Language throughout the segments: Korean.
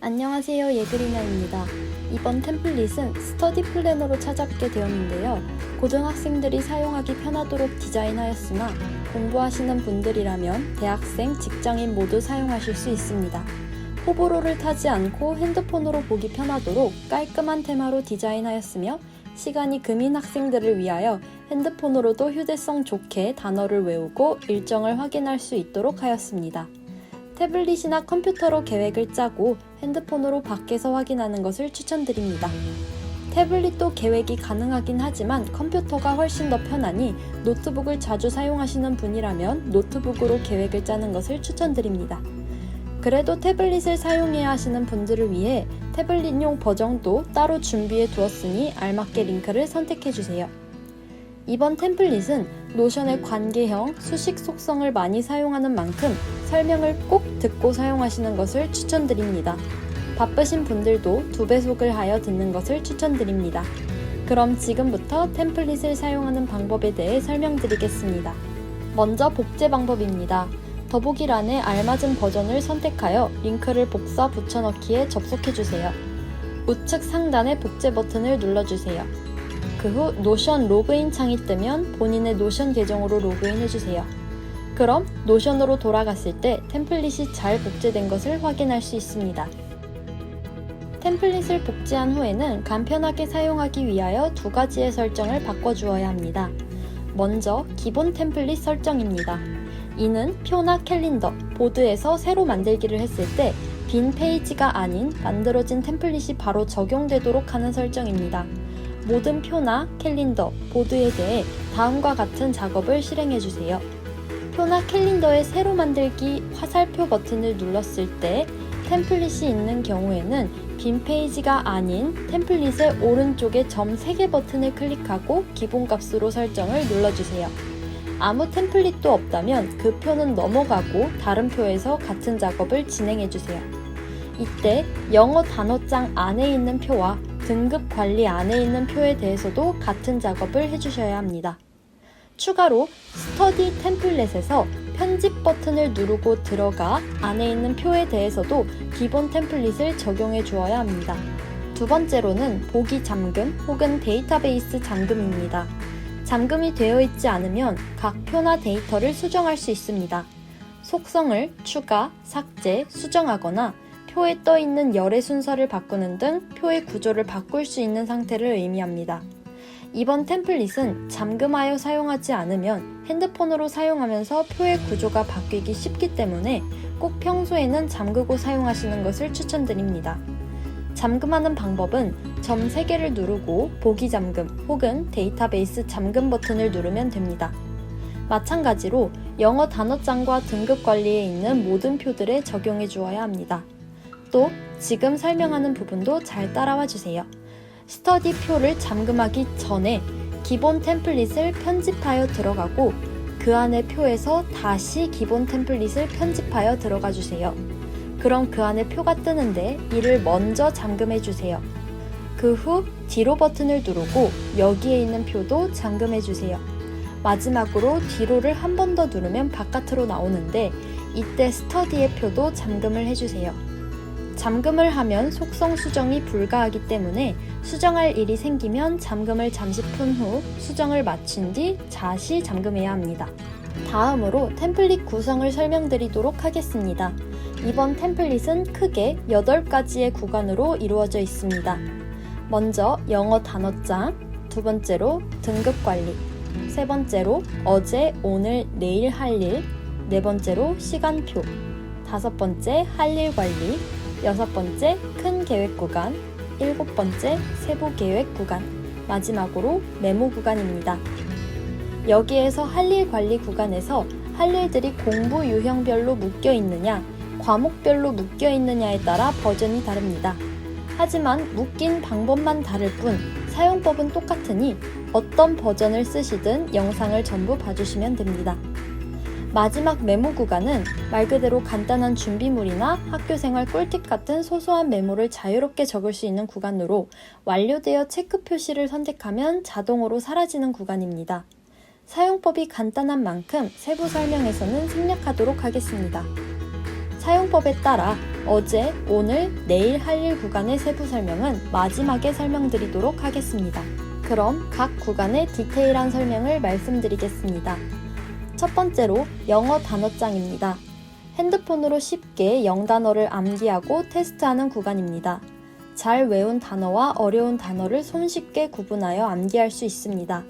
안녕하세요, 예그리나입니다. 이번 템플릿은 스터디 플래너로 찾아뵙게 되었는데요. 고등학생들이 사용하기 편하도록 디자인하였으나 공부하시는 분들이라면 대학생, 직장인 모두 사용하실 수 있습니다. 호불호를 타지 않고 핸드폰으로 보기 편하도록 깔끔한 테마로 디자인하였으며 시간이 금인 학생들을 위하여 핸드폰으로도 휴대성 좋게 단어를 외우고 일정을 확인할 수 있도록 하였습니다. 태블릿이나 컴퓨터로 계획을 짜고 핸드폰으로 밖에서 확인하는 것을 추천드립니다. 태블릿도 계획이 가능하긴 하지만 컴퓨터가 훨씬 더 편하니 노트북을 자주 사용하시는 분이라면 노트북으로 계획을 짜는 것을 추천드립니다. 그래도 태블릿을 사용해야 하시는 분들을 위해 태블릿용 버전도 따로 준비해 두었으니 알맞게 링크를 선택해주세요. 이번 템플릿은 노션의 관계형, 수식 속성을 많이 사용하는 만큼 설명을 꼭 듣고 사용하시는 것을 추천드립니다. 바쁘신 분들도 2배속을 하여 듣는 것을 추천드립니다. 그럼 지금부터 템플릿을 사용하는 방법에 대해 설명드리겠습니다. 먼저 복제 방법입니다. 더보기란에 알맞은 버전을 선택하여 링크를 복사 붙여넣기에 접속해주세요. 우측 상단의 복제 버튼을 눌러주세요. 그 후 노션 로그인 창이 뜨면 본인의 노션 계정으로 로그인해주세요. 그럼 노션으로 돌아갔을 때 템플릿이 잘 복제된 것을 확인할 수 있습니다. 템플릿을 복제한 후에는 간편하게 사용하기 위하여 2가지의 설정을 바꿔주어야 합니다. 먼저 기본 템플릿 설정입니다. 이는 표나 캘린더, 보드에서 새로 만들기를 했을 때 빈 페이지가 아닌 만들어진 템플릿이 바로 적용되도록 하는 설정입니다. 모든 표나 캘린더, 보드에 대해 다음과 같은 작업을 실행해주세요. 표나 캘린더의 새로 만들기 화살표 버튼을 눌렀을 때 템플릿이 있는 경우에는 빈 페이지가 아닌 템플릿의 오른쪽에 점 3개 버튼을 클릭하고 기본값으로 설정을 눌러주세요. 아무 템플릿도 없다면 그 표는 넘어가고 다른 표에서 같은 작업을 진행해주세요. 이때 영어 단어장 안에 있는 표와 등급 관리 안에 있는 표에 대해서도 같은 작업을 해주셔야 합니다. 추가로 스터디 템플릿에서 편집 버튼을 누르고 들어가 안에 있는 표에 대해서도 기본 템플릿을 적용해 주어야 합니다. 2번째로는 보기 잠금 혹은 데이터베이스 잠금입니다. 잠금이 되어 있지 않으면 각 표나 데이터를 수정할 수 있습니다. 속성을 추가, 삭제, 수정하거나 표에 떠있는 열의 순서를 바꾸는 등 표의 구조를 바꿀 수 있는 상태를 의미합니다. 이번 템플릿은 잠금하여 사용하지 않으면 핸드폰으로 사용하면서 표의 구조가 바뀌기 쉽기 때문에 꼭 평소에는 잠그고 사용하시는 것을 추천드립니다. 잠금하는 방법은 점 3개를 누르고 보기 잠금 혹은 데이터베이스 잠금 버튼을 누르면 됩니다. 마찬가지로 영어 단어장과 등급 관리에 있는 모든 표들에 적용해 주어야 합니다. 또 지금 설명하는 부분도 잘 따라와 주세요. 스터디 표를 잠금하기 전에 기본 템플릿을 편집하여 들어가고 그 안의 표에서 다시 기본 템플릿을 편집하여 들어가 주세요. 그럼 그 안에 표가 뜨는데 이를 먼저 잠금해 주세요. 그 후 뒤로 버튼을 누르고 여기에 있는 표도 잠금해 주세요. 마지막으로 뒤로를 한 번 더 누르면 바깥으로 나오는데 이때 스터디의 표도 잠금을 해주세요. 잠금을 하면 속성 수정이 불가하기 때문에 수정할 일이 생기면 잠금을 잠시 푼 후 수정을 마친 뒤 다시 잠금해야 합니다. 다음으로 템플릿 구성을 설명드리도록 하겠습니다. 이번 템플릿은 크게 8가지의 구간으로 이루어져 있습니다. 먼저 영어 단어장, 2번째로 등급 관리, 3번째로 어제, 오늘, 내일 할 일, 4번째로 시간표, 5번째 할 일 관리, 6번째 큰 계획 구간, 7번째 세부 계획 구간, 마지막으로 메모 구간입니다. 여기에서 할 일 관리 구간에서 할 일들이 공부 유형별로 묶여 있느냐, 과목별로 묶여 있느냐에 따라 버전이 다릅니다. 하지만 묶인 방법만 다를 뿐 사용법은 똑같으니 어떤 버전을 쓰시든 영상을 전부 봐주시면 됩니다. 마지막 메모 구간은 말 그대로 간단한 준비물이나 학교생활 꿀팁 같은 소소한 메모를 자유롭게 적을 수 있는 구간으로 완료되어 체크 표시를 선택하면 자동으로 사라지는 구간입니다. 사용법이 간단한 만큼 세부 설명에서는 생략하도록 하겠습니다. 사용법에 따라 어제, 오늘, 내일 할 일 구간의 세부 설명은 마지막에 설명드리도록 하겠습니다. 그럼 각 구간의 디테일한 설명을 말씀드리겠습니다. 첫 번째로 영어 단어장입니다. 핸드폰으로 쉽게 영단어를 암기하고 테스트하는 구간입니다. 잘 외운 단어와 어려운 단어를 손쉽게 구분하여 암기할 수 있습니다.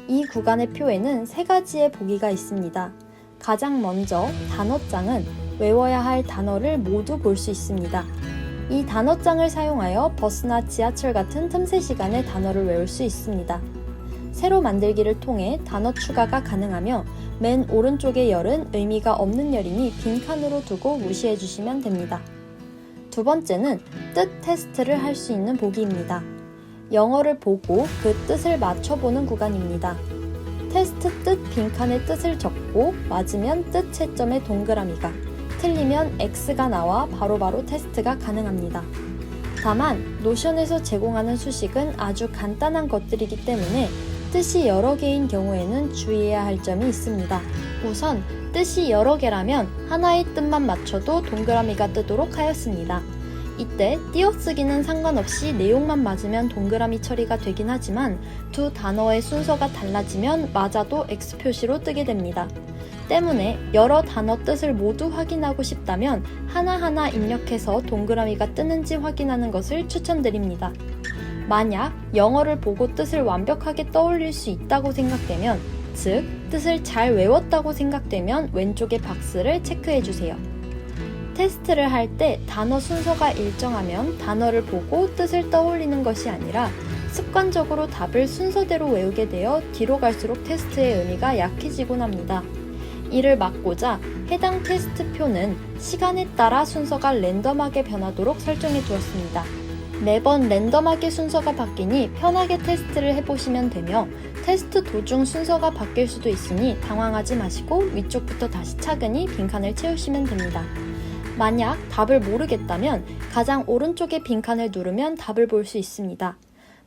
이 구간의 표에는 3가지의 보기가 있습니다. 가장 먼저 단어장은 외워야 할 단어를 모두 볼 수 있습니다. 이 단어장을 사용하여 버스나 지하철 같은 틈새 시간에 단어를 외울 수 있습니다. 새로 만들기를 통해 단어 추가가 가능하며 맨 오른쪽의 열은 의미가 없는 열이니 빈칸으로 두고 무시해 주시면 됩니다. 두 번째는 뜻 테스트를 할 수 있는 보기입니다. 영어를 보고 그 뜻을 맞춰보는 구간입니다. 테스트 뜻 빈칸에 뜻을 적고 맞으면 뜻 채점에 동그라미가, 틀리면 X가 나와 바로바로 테스트가 가능합니다. 다만 노션에서 제공하는 수식은 아주 간단한 것들이기 때문에 뜻이 여러 개인 경우에는 주의해야 할 점이 있습니다. 우선 뜻이 여러 개라면 하나의 뜻만 맞춰도 동그라미가 뜨도록 하였습니다. 이때 띄어쓰기는 상관없이 내용만 맞으면 동그라미 처리가 되긴 하지만 두 단어의 순서가 달라지면 맞아도 X 표시로 뜨게 됩니다. 때문에 여러 단어 뜻을 모두 확인하고 싶다면 하나하나 입력해서 동그라미가 뜨는지 확인하는 것을 추천드립니다. 만약 영어를 보고 뜻을 완벽하게 떠올릴 수 있다고 생각되면, 즉 뜻을 잘 외웠다고 생각되면 왼쪽의 박스를 체크해주세요. 테스트를 할 때 단어 순서가 일정하면 단어를 보고 뜻을 떠올리는 것이 아니라 습관적으로 답을 순서대로 외우게 되어 뒤로 갈수록 테스트의 의미가 약해지곤 합니다. 이를 막고자 해당 테스트표는 시간에 따라 순서가 랜덤하게 변하도록 설정해 두었습니다. 매번 랜덤하게 순서가 바뀌니 편하게 테스트를 해보시면 되며 테스트 도중 순서가 바뀔 수도 있으니 당황하지 마시고 위쪽부터 다시 차근히 빈칸을 채우시면 됩니다. 만약 답을 모르겠다면 가장 오른쪽의 빈칸을 누르면 답을 볼 수 있습니다.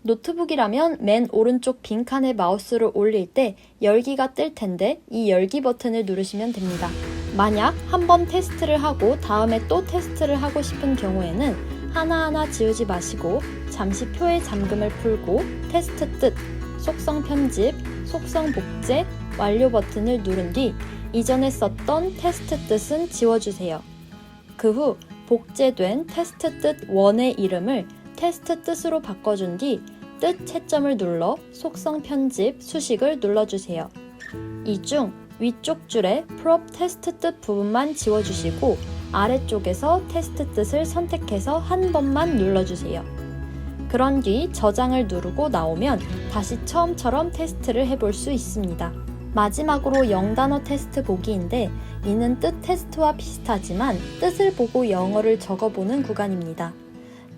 노트북이라면 맨 오른쪽 빈칸에 마우스를 올릴 때 열기가 뜰 텐데 이 열기 버튼을 누르시면 됩니다. 만약 한 번 테스트를 하고 다음에 또 테스트를 하고 싶은 경우에는 하나하나 지우지 마시고 잠시 표의 잠금을 풀고 테스트 뜻, 속성 편집, 속성 복제, 완료 버튼을 누른 뒤 이전에 썼던 테스트 뜻은 지워주세요. 그 후 복제된 테스트 뜻 1의 이름을 테스트 뜻으로 바꿔준 뒤 뜻 채점을 눌러 속성 편집, 수식을 눌러주세요. 이 중 위쪽 줄에 prop 테스트 뜻 부분만 지워주시고 아래쪽에서 테스트 뜻을 선택해서 한 번만 눌러주세요. 그런 뒤 저장을 누르고 나오면 다시 처음처럼 테스트를 해볼 수 있습니다. 마지막으로 영단어 테스트 보기인데 이는 뜻 테스트와 비슷하지만 뜻을 보고 영어를 적어보는 구간입니다.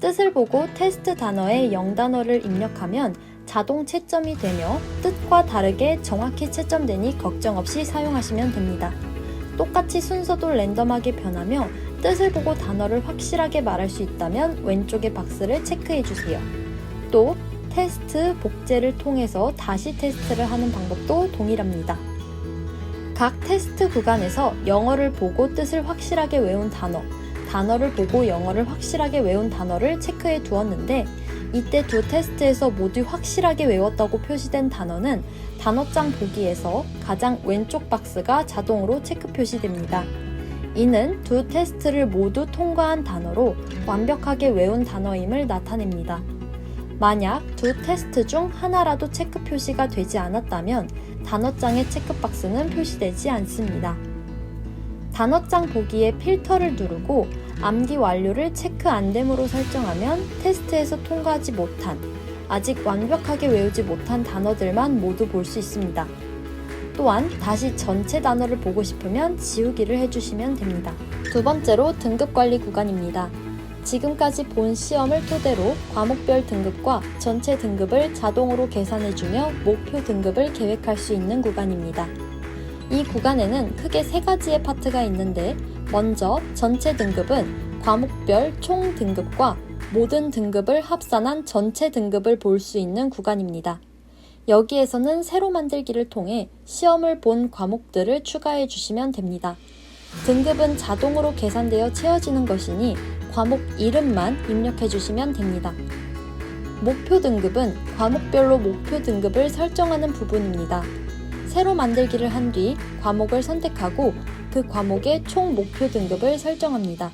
뜻을 보고 테스트 단어에 영단어를 입력하면 자동 채점이 되며 뜻과 다르게 정확히 채점되니 걱정 없이 사용하시면 됩니다. 똑같이 순서도 랜덤하게 변하며 뜻을 보고 단어를 확실하게 말할 수 있다면 왼쪽의 박스를 체크해주세요. 또 테스트, 복제를 통해서 다시 테스트를 하는 방법도 동일합니다. 각 테스트 구간에서 영어를 보고 뜻을 확실하게 외운 단어, 단어를 보고 영어를 확실하게 외운 단어를 체크해 두었는데 이때 두 테스트에서 모두 확실하게 외웠다고 표시된 단어는 단어장 보기에서 가장 왼쪽 박스가 자동으로 체크 표시됩니다. 이는 두 테스트를 모두 통과한 단어로 완벽하게 외운 단어임을 나타냅니다. 만약 두 테스트 중 하나라도 체크 표시가 되지 않았다면 단어장의 체크박스는 표시되지 않습니다. 단어장 보기에 필터를 누르고 암기 완료를 체크 안됨으로 설정하면 테스트에서 통과하지 못한, 아직 완벽하게 외우지 못한 단어들만 모두 볼 수 있습니다. 또한 다시 전체 단어를 보고 싶으면 지우기를 해주시면 됩니다. 두 번째로 등급관리 구간입니다. 지금까지 본 시험을 토대로 과목별 등급과 전체 등급을 자동으로 계산해주며 목표 등급을 계획할 수 있는 구간입니다. 이 구간에는 크게 3가지의 파트가 있는데 먼저 전체 등급은 과목별 총 등급과 모든 등급을 합산한 전체 등급을 볼 수 있는 구간입니다. 여기에서는 새로 만들기를 통해 시험을 본 과목들을 추가해 주시면 됩니다. 등급은 자동으로 계산되어 채워지는 것이니 과목 이름만 입력해 주시면 됩니다. 목표 등급은 과목별로 목표 등급을 설정하는 부분입니다. 새로 만들기를 한 뒤 과목을 선택하고 그 과목의 총 목표 등급을 설정합니다.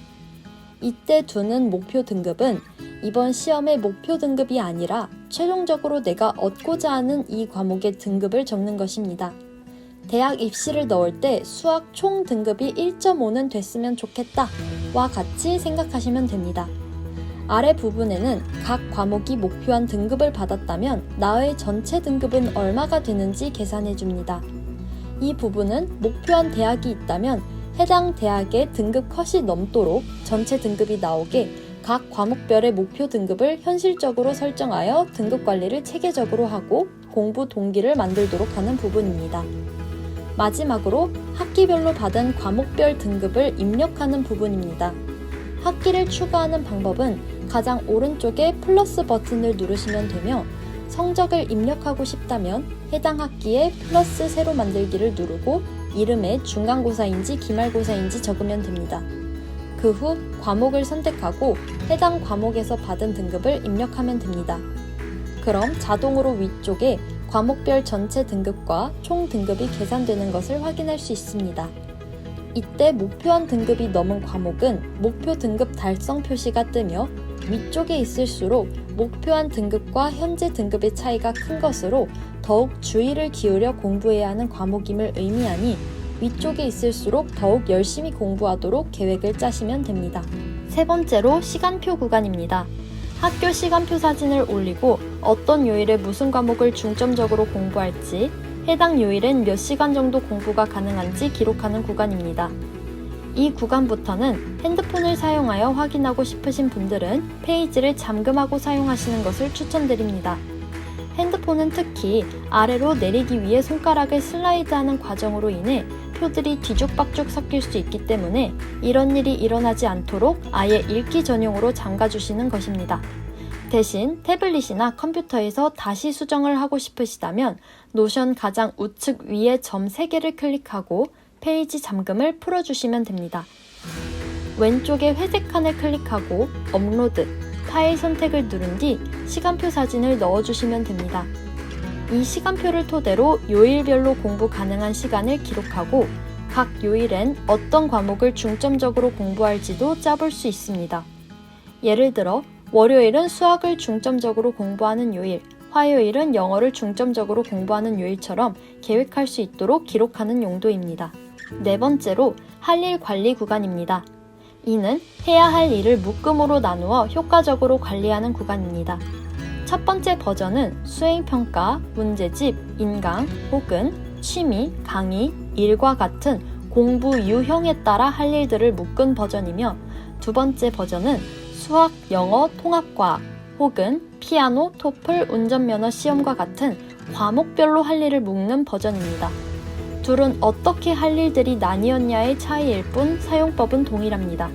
이때 두는 목표 등급은 이번 시험의 목표 등급이 아니라 최종적으로 내가 얻고자 하는 이 과목의 등급을 적는 것입니다. 대학 입시를 넣을 때 수학 총 등급이 1.5는 됐으면 좋겠다 와 같이 생각하시면 됩니다. 아래 부분에는 각 과목이 목표한 등급을 받았다면 나의 전체 등급은 얼마가 되는지 계산해 줍니다. 이 부분은 목표한 대학이 있다면 해당 대학의 등급 컷이 넘도록 전체 등급이 나오게 각 과목별의 목표 등급을 현실적으로 설정하여 등급 관리를 체계적으로 하고 공부 동기를 만들도록 하는 부분입니다. 마지막으로 학기별로 받은 과목별 등급을 입력하는 부분입니다. 학기를 추가하는 방법은 가장 오른쪽에 플러스 버튼을 누르시면 되며 성적을 입력하고 싶다면 해당 학기에 플러스 새로 만들기를 누르고 이름에 중간고사인지 기말고사인지 적으면 됩니다. 그 후 과목을 선택하고 해당 과목에서 받은 등급을 입력하면 됩니다. 그럼 자동으로 위쪽에 과목별 전체 등급과 총 등급이 계산되는 것을 확인할 수 있습니다. 이때 목표한 등급이 넘은 과목은 목표 등급 달성 표시가 뜨며 위쪽에 있을수록 목표한 등급과 현재 등급의 차이가 큰 것으로 더욱 주의를 기울여 공부해야 하는 과목임을 의미하니 위쪽에 있을수록 더욱 열심히 공부하도록 계획을 짜시면 됩니다. 세 번째로 시간표 구간입니다. 학교 시간표 사진을 올리고 어떤 요일에 무슨 과목을 중점적으로 공부할지, 해당 요일엔 몇 시간 정도 공부가 가능한지 기록하는 구간입니다. 이 구간부터는 핸드폰을 사용하여 확인하고 싶으신 분들은 페이지를 잠금하고 사용하시는 것을 추천드립니다. 핸드폰은 특히 아래로 내리기 위해 손가락을 슬라이드하는 과정으로 인해 표들이 뒤죽박죽 섞일 수 있기 때문에 이런 일이 일어나지 않도록 아예 읽기 전용으로 잠가주시는 것입니다. 대신 태블릿이나 컴퓨터에서 다시 수정을 하고 싶으시다면 노션 가장 우측 위에 점 3개를 클릭하고 페이지 잠금을 풀어주시면 됩니다. 왼쪽에 회색 칸을 클릭하고 업로드, 파일 선택을 누른 뒤 시간표 사진을 넣어주시면 됩니다. 이 시간표를 토대로 요일별로 공부 가능한 시간을 기록하고 각 요일엔 어떤 과목을 중점적으로 공부할지도 짜볼 수 있습니다. 예를 들어 월요일은 수학을 중점적으로 공부하는 요일, 화요일은 영어를 중점적으로 공부하는 요일처럼 계획할 수 있도록 기록하는 용도입니다. 네 번째로 할 일 관리 구간입니다. 이는 해야 할 일을 묶음으로 나누어 효과적으로 관리하는 구간입니다. 첫 번째 버전은 수행평가, 문제집, 인강 혹은 취미, 강의, 일과 같은 공부 유형에 따라 할 일들을 묶은 버전이며 두 번째 버전은 수학, 영어, 통합과학 혹은 피아노, 토플, 운전면허 시험과 같은 과목별로 할 일을 묶는 버전입니다. 둘은 어떻게 할 일들이 나뉘었냐의 차이일 뿐 사용법은 동일합니다.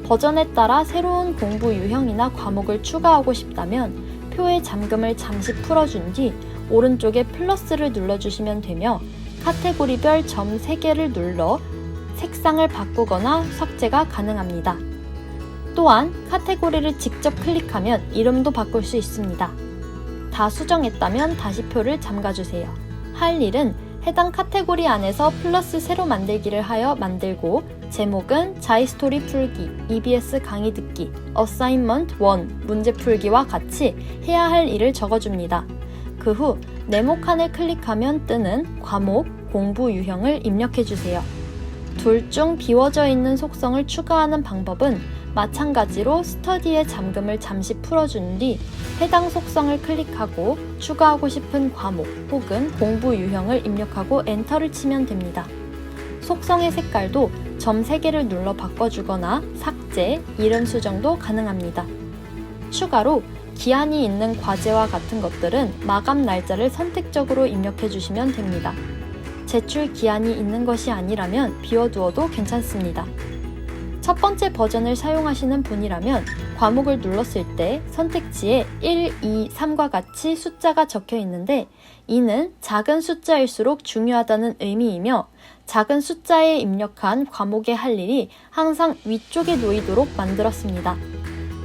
버전에 따라 새로운 공부 유형이나 과목을 추가하고 싶다면 표의 잠금을 잠시 풀어준 뒤 오른쪽에 플러스를 눌러주시면 되며 카테고리별 점 3개를 눌러 색상을 바꾸거나 삭제가 가능합니다. 또한 카테고리를 직접 클릭하면 이름도 바꿀 수 있습니다. 다 수정했다면 다시 표를 잠가주세요. 할 일은 해당 카테고리 안에서 플러스 새로 만들기를 하여 만들고 제목은 자이스토리 풀기, EBS 강의 듣기, 어사인먼트 1, 문제 풀기와 같이 해야 할 일을 적어줍니다. 그 후 네모 칸을 클릭하면 뜨는 과목, 공부 유형을 입력해주세요. 둘 중 비워져 있는 속성을 추가하는 방법은 마찬가지로 스터디의 잠금을 잠시 풀어준 뒤 해당 속성을 클릭하고 추가하고 싶은 과목 혹은 공부 유형을 입력하고 엔터를 치면 됩니다. 속성의 색깔도 점 3개를 눌러 바꿔주거나 삭제, 이름 수정도 가능합니다. 추가로 기한이 있는 과제와 같은 것들은 마감 날짜를 선택적으로 입력해 주시면 됩니다. 제출 기한이 있는 것이 아니라면 비워두어도 괜찮습니다. 첫 번째 버전을 사용하시는 분이라면 과목을 눌렀을 때 선택지에 1, 2, 3과 같이 숫자가 적혀 있는데 이는 작은 숫자일수록 중요하다는 의미이며 작은 숫자에 입력한 과목의 할 일이 항상 위쪽에 놓이도록 만들었습니다.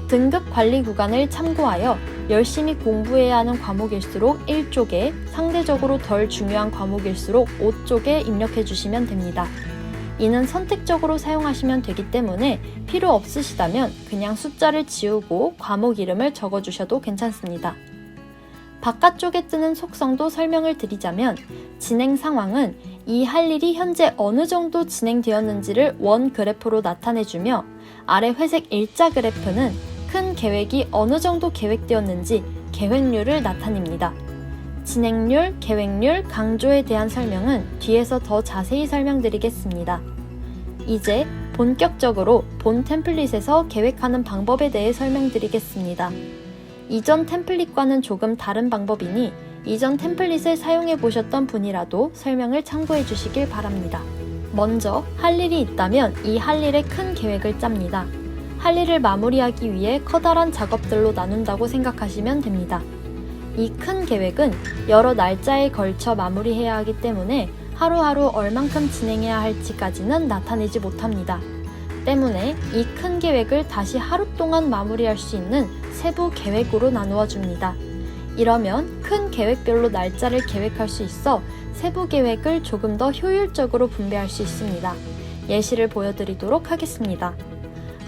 등급 관리 구간을 참고하여 열심히 공부해야 하는 과목일수록 1쪽에, 상대적으로 덜 중요한 과목일수록 5쪽에 입력해 주시면 됩니다. 이는 선택적으로 사용하시면 되기 때문에 필요 없으시다면 그냥 숫자를 지우고 과목 이름을 적어주셔도 괜찮습니다. 바깥쪽에 뜨는 속성도 설명을 드리자면 진행 상황은 이 할 일이 현재 어느 정도 진행되었는지를 원 그래프로 나타내주며 아래 회색 일자 그래프는 큰 계획이 어느 정도 계획되었는지 계획률을 나타냅니다. 진행률, 계획률, 강조에 대한 설명은 뒤에서 더 자세히 설명드리겠습니다. 이제 본격적으로 본 템플릿에서 계획하는 방법에 대해 설명드리겠습니다. 이전 템플릿과는 조금 다른 방법이니 이전 템플릿을 사용해 보셨던 분이라도 설명을 참고해 주시길 바랍니다. 먼저 할 일이 있다면 이 할 일의 큰 계획을 짭니다. 할 일을 마무리하기 위해 커다란 작업들로 나눈다고 생각하시면 됩니다. 이 큰 계획은 여러 날짜에 걸쳐 마무리해야 하기 때문에 하루하루 얼만큼 진행해야 할지까지는 나타내지 못합니다. 때문에 이 큰 계획을 다시 하루 동안 마무리할 수 있는 세부 계획으로 나누어 줍니다. 이러면 큰 계획별로 날짜를 계획할 수 있어 세부 계획을 조금 더 효율적으로 분배할 수 있습니다. 예시를 보여드리도록 하겠습니다.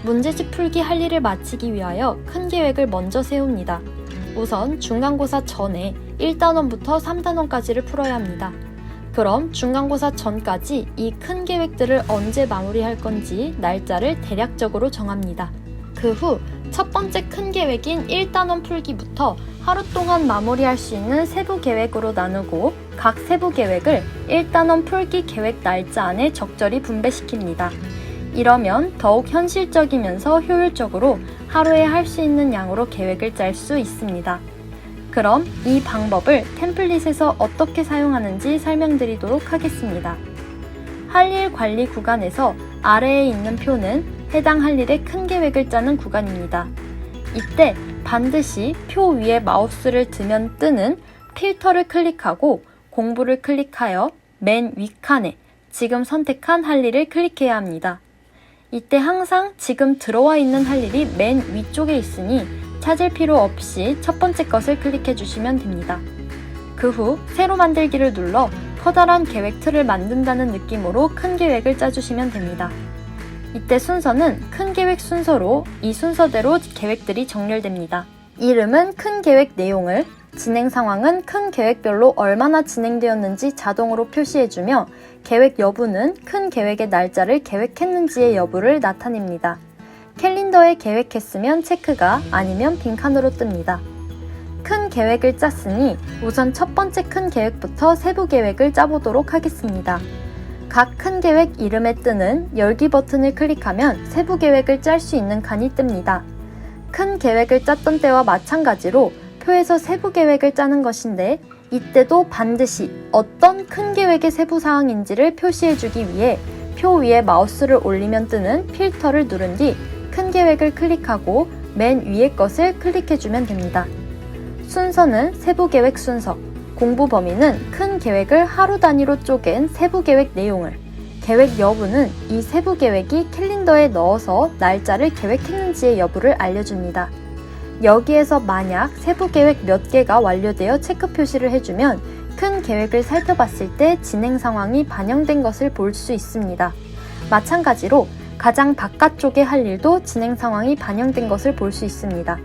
문제집 풀기 할 일을 마치기 위하여 큰 계획을 먼저 세웁니다. 우선 중간고사 전에 1단원부터 3단원까지를 풀어야 합니다. 그럼 중간고사 전까지 이 큰 계획들을 언제 마무리할 건지 날짜를 대략적으로 정합니다. 그 후 첫 번째 큰 계획인 1단원 풀기부터 하루 동안 마무리할 수 있는 세부 계획으로 나누고 각 세부 계획을 1단원 풀기 계획 날짜 안에 적절히 분배시킵니다. 이러면 더욱 현실적이면서 효율적으로 하루에 할 수 있는 양으로 계획을 짤 수 있습니다. 그럼 이 방법을 템플릿에서 어떻게 사용하는지 설명드리도록 하겠습니다. 할 일 관리 구간에서 아래에 있는 표는 해당 할 일의 큰 계획을 짜는 구간입니다. 이때 반드시 표 위에 마우스를 두면 뜨는 필터를 클릭하고 공부를 클릭하여 맨 윗칸에 지금 선택한 할 일을 클릭해야 합니다. 이때 항상 지금 들어와 있는 할 일이 맨 위쪽에 있으니 찾을 필요 없이 첫 번째 것을 클릭해 주시면 됩니다. 그 후 새로 만들기를 눌러 커다란 계획 틀을 만든다는 느낌으로 큰 계획을 짜주시면 됩니다. 이때 순서는 큰 계획 순서로 이 순서대로 계획들이 정렬됩니다. 이름은 큰 계획 내용을, 진행 상황은 큰 계획별로 얼마나 진행되었는지 자동으로 표시해주며 계획 여부는 큰 계획의 날짜를 계획했는지의 여부를 나타냅니다. 캘린더에 계획했으면 체크가 아니면 빈칸으로 뜹니다. 큰 계획을 짰으니 우선 첫 번째 큰 계획부터 세부 계획을 짜보도록 하겠습니다. 각 큰 계획 이름에 뜨는 열기 버튼을 클릭하면 세부 계획을 짤 수 있는 칸이 뜹니다. 큰 계획을 짰던 때와 마찬가지로 표에서 세부 계획을 짜는 것인데 이때도 반드시 어떤 큰 계획의 세부 사항인지를 표시해주기 위해 표 위에 마우스를 올리면 뜨는 필터를 누른 뒤 큰 계획을 클릭하고 맨 위에 것을 클릭해주면 됩니다. 순서는 세부 계획 순서, 공부 범위는 큰 계획을 하루 단위로 쪼갠 세부 계획 내용을, 계획 여부는 이 세부 계획이 캘린더에 넣어서 날짜를 계획했는지의 여부를 알려줍니다. 여기에서 만약 세부 계획 몇 개가 완료되어 체크 표시를 해주면 큰 계획을 살펴봤을 때 진행 상황이 반영된 것을 볼 수 있습니다. 마찬가지로 가장 바깥쪽의 할 일도 진행 상황이 반영된 것을 볼 수 있습니다.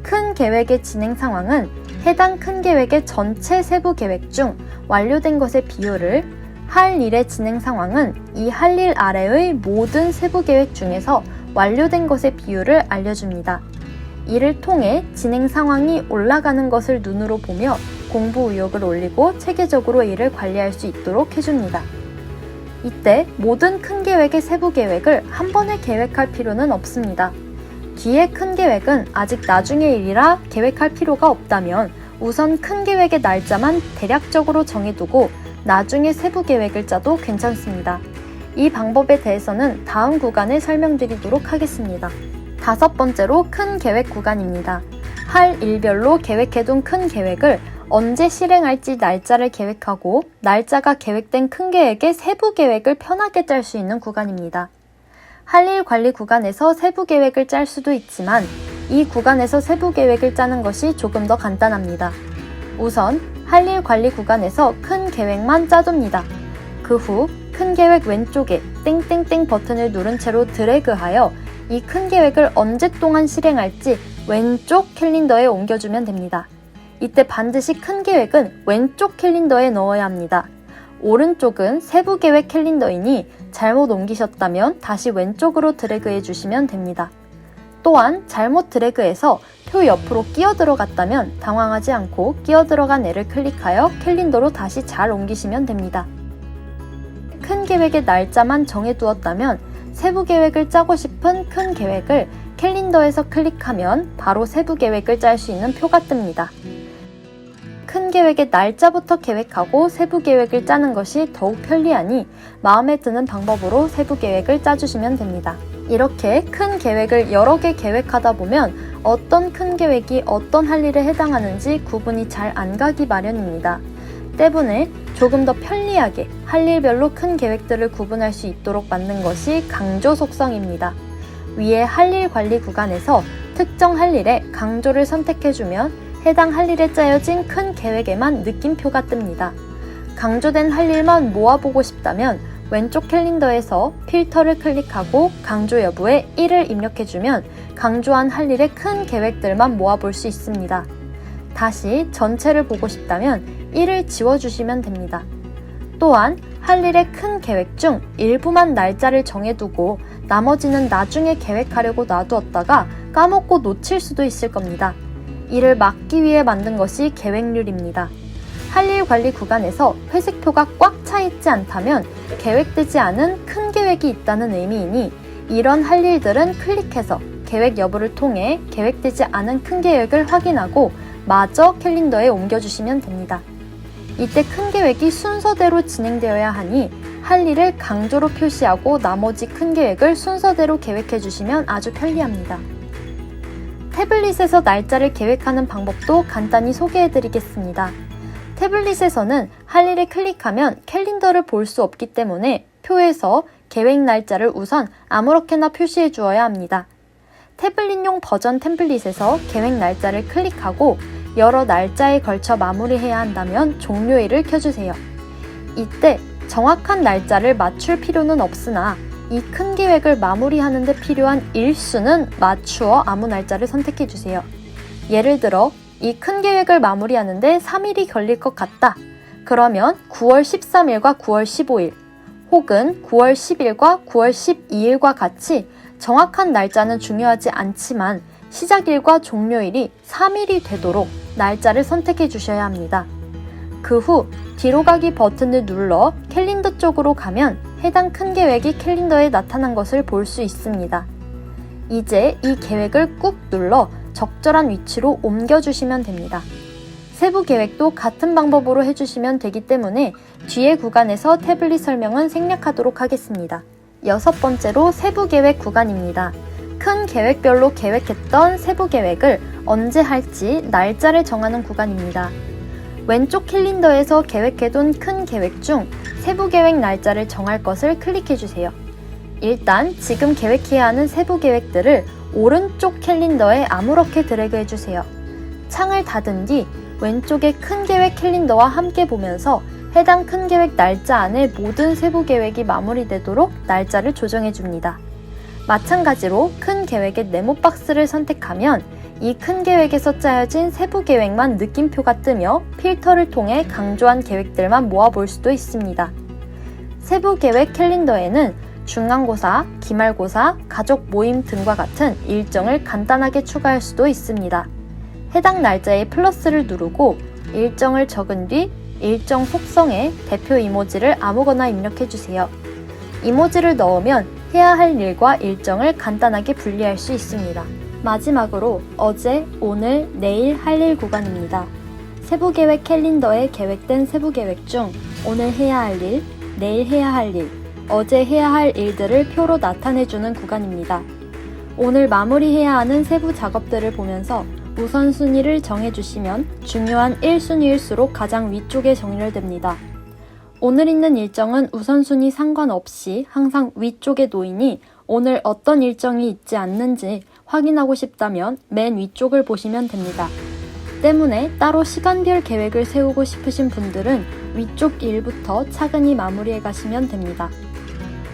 큰 계획의 진행 상황은 해당 큰 계획의 전체 세부 계획 중 완료된 것의 비율을, 할 일의 진행 상황은 이 할 일 아래의 모든 세부 계획 중에서 완료된 것의 비율을 알려줍니다. 이를 통해 진행 상황이 올라가는 것을 눈으로 보며 공부 의욕을 올리고 체계적으로 이를 관리할 수 있도록 해줍니다. 이때 모든 큰 계획의 세부 계획을 한 번에 계획할 필요는 없습니다. 뒤에 큰 계획은 아직 나중의 일이라 계획할 필요가 없다면 우선 큰 계획의 날짜만 대략적으로 정해두고 나중에 세부 계획을 짜도 괜찮습니다. 이 방법에 대해서는 다음 구간에 설명드리도록 하겠습니다. 5번째로 큰 계획 구간입니다. 할 일별로 계획해둔 큰 계획을 언제 실행할지 날짜를 계획하고 날짜가 계획된 큰 계획의 세부 계획을 편하게 짤 수 있는 구간입니다. 할 일 관리 구간에서 세부 계획을 짤 수도 있지만 이 구간에서 세부 계획을 짜는 것이 조금 더 간단합니다. 우선 할 일 관리 구간에서 큰 계획만 짜둡니다. 그 후 큰 계획 왼쪽에 땡땡땡 버튼을 누른 채로 드래그하여 이 큰 계획을 언제 동안 실행할지 왼쪽 캘린더에 옮겨주면 됩니다. 이때 반드시 큰 계획은 왼쪽 캘린더에 넣어야 합니다. 오른쪽은 세부 계획 캘린더이니 잘못 옮기셨다면 다시 왼쪽으로 드래그해 주시면 됩니다. 또한 잘못 드래그해서 표 옆으로 끼어 들어갔다면 당황하지 않고 끼어 들어간 애를 클릭하여 캘린더로 다시 잘 옮기시면 됩니다. 큰 계획의 날짜만 정해두었다면 세부 계획을 짜고 싶은 큰 계획을 캘린더에서 클릭하면 바로 세부 계획을 짤 수 있는 표가 뜹니다. 큰 계획의 날짜부터 계획하고 세부 계획을 짜는 것이 더욱 편리하니 마음에 드는 방법으로 세부 계획을 짜주시면 됩니다. 이렇게 큰 계획을 여러 개 계획하다 보면 어떤 큰 계획이 어떤 할 일에 해당하는지 구분이 잘 안 가기 마련입니다. 때문에 조금 더 편리하게 할 일별로 큰 계획들을 구분할 수 있도록 만든 것이 강조 속성입니다. 위에 할 일 관리 구간에서 특정 할 일에 강조를 선택해주면 해당 할 일에 짜여진 큰 계획에만 느낌표가 뜹니다. 강조된 할 일만 모아보고 싶다면 왼쪽 캘린더에서 필터를 클릭하고 강조 여부에 1을 입력해주면 강조한 할 일의 큰 계획들만 모아볼 수 있습니다. 다시 전체를 보고 싶다면 1을 지워주시면 됩니다. 또한 할 일의 큰 계획 중 일부만 날짜를 정해두고 나머지는 나중에 계획하려고 놔두었다가 까먹고 놓칠 수도 있을 겁니다. 이를 막기 위해 만든 것이 계획률입니다. 할 일 관리 구간에서 회색표가 꽉 차 있지 않다면 계획되지 않은 큰 계획이 있다는 의미이니 이런 할 일들은 클릭해서 계획 여부를 통해 계획되지 않은 큰 계획을 확인하고 마저 캘린더에 옮겨주시면 됩니다. 이때 큰 계획이 순서대로 진행되어야 하니 할 일을 강조로 표시하고 나머지 큰 계획을 순서대로 계획해 주시면 아주 편리합니다. 태블릿에서 날짜를 계획하는 방법도 간단히 소개해 드리겠습니다. 태블릿에서는 할 일을 클릭하면 캘린더를 볼 수 없기 때문에 표에서 계획 날짜를 우선 아무렇게나 표시해 주어야 합니다. 태블릿용 버전 템플릿에서 계획 날짜를 클릭하고 여러 날짜에 걸쳐 마무리해야 한다면 종료일을 켜주세요. 이때 정확한 날짜를 맞출 필요는 없으나 이 큰 계획을 마무리하는 데 필요한 일수는 맞추어 아무 날짜를 선택해주세요. 예를 들어 이 큰 계획을 마무리하는데 3일이 걸릴 것 같다. 그러면 9월 13일과 9월 15일 혹은 9월 10일과 9월 12일과 같이 정확한 날짜는 중요하지 않지만 시작일과 종료일이 3일이 되도록 날짜를 선택해 주셔야 합니다. 그 후 뒤로 가기 버튼을 눌러 캘린더 쪽으로 가면 해당 큰 계획이 캘린더에 나타난 것을 볼 수 있습니다. 이제 이 계획을 꾹 눌러 적절한 위치로 옮겨주시면 됩니다. 세부 계획도 같은 방법으로 해주시면 되기 때문에 뒤에 구간에서 태블릿 설명은 생략하도록 하겠습니다. 6번째로 세부 계획 구간입니다. 큰 계획별로 계획했던 세부 계획을 언제 할지 날짜를 정하는 구간입니다. 왼쪽 캘린더에서 계획해둔 큰 계획 중 세부 계획 날짜를 정할 것을 클릭해주세요. 일단 지금 계획해야 하는 세부 계획들을 오른쪽 캘린더에 아무렇게 드래그해주세요. 창을 닫은 뒤 왼쪽의 큰 계획 캘린더와 함께 보면서 해당 큰 계획 날짜 안에 모든 세부 계획이 마무리되도록 날짜를 조정해줍니다. 마찬가지로 큰 계획의 네모 박스를 선택하면 이 큰 계획에서 짜여진 세부 계획만 느낌표가 뜨며 필터를 통해 강조한 계획들만 모아볼 수도 있습니다. 세부 계획 캘린더에는 중간고사, 기말고사, 가족 모임 등과 같은 일정을 간단하게 추가할 수도 있습니다. 해당 날짜에 플러스를 누르고 일정을 적은 뒤 일정 속성에 대표 이모지를 아무거나 입력해주세요. 이모지를 넣으면 해야 할 일과 일정을 간단하게 분리할 수 있습니다. 마지막으로 어제, 오늘, 내일 할 일 구간입니다. 세부계획 캘린더에 계획된 세부계획 중 오늘 해야 할 일, 내일 해야 할 일, 어제 해야 할 일들을 표로 나타내주는 구간입니다. 오늘 마무리해야 하는 세부 작업들을 보면서 우선순위를 정해주시면 중요한 1순위일수록 가장 위쪽에 정렬됩니다. 오늘 있는 일정은 우선순위 상관없이 항상 위쪽에 놓이니 오늘 어떤 일정이 있지 않는지 확인하고 싶다면 맨 위쪽을 보시면 됩니다. 때문에 따로 시간별 계획을 세우고 싶으신 분들은 위쪽 일부터 차근히 마무리해 가시면 됩니다.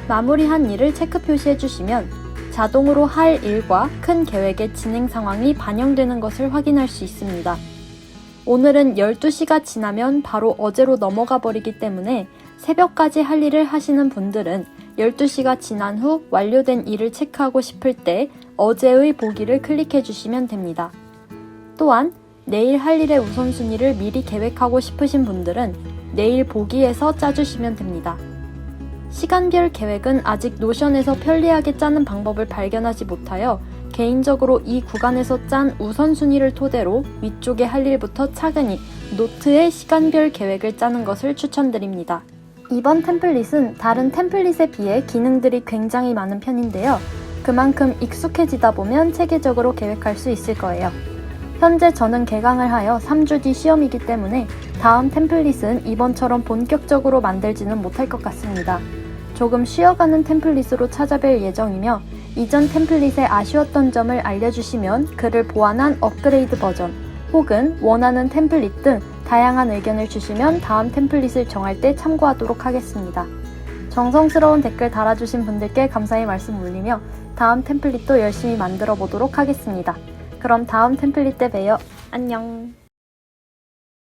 마무리한 일을 체크 표시해 주시면 자동으로 할 일과 큰 계획의 진행 상황이 반영되는 것을 확인할 수 있습니다. 오늘은 12시가 지나면 바로 어제로 넘어가 버리기 때문에 새벽까지 할 일을 하시는 분들은 12시가 지난 후 완료된 일을 체크하고 싶을 때 어제의 보기를 클릭해 주시면 됩니다. 또한 내일 할 일의 우선순위를 미리 계획하고 싶으신 분들은 내일 보기에서 짜주시면 됩니다. 시간별 계획은 아직 노션에서 편리하게 짜는 방법을 발견하지 못하여 개인적으로 이 구간에서 짠 우선순위를 토대로 위쪽에 할 일부터 차근히 노트에 시간별 계획을 짜는 것을 추천드립니다. 이번 템플릿은 다른 템플릿에 비해 기능들이 굉장히 많은 편인데요. 그만큼 익숙해지다 보면 체계적으로 계획할 수 있을 거예요. 현재 저는 개강을 하여 3주 뒤 시험이기 때문에 다음 템플릿은 이번처럼 본격적으로 만들지는 못할 것 같습니다. 조금 쉬어가는 템플릿으로 찾아뵐 예정이며 이전 템플릿에 아쉬웠던 점을 알려주시면 그를 보완한 업그레이드 버전 혹은 원하는 템플릿 등 다양한 의견을 주시면 다음 템플릿을 정할 때 참고하도록 하겠습니다. 정성스러운 댓글 달아주신 분들께 감사의 말씀 올리며 다음 템플릿도 열심히 만들어 보도록 하겠습니다. 그럼 다음 템플릿 때 봬요. 안녕.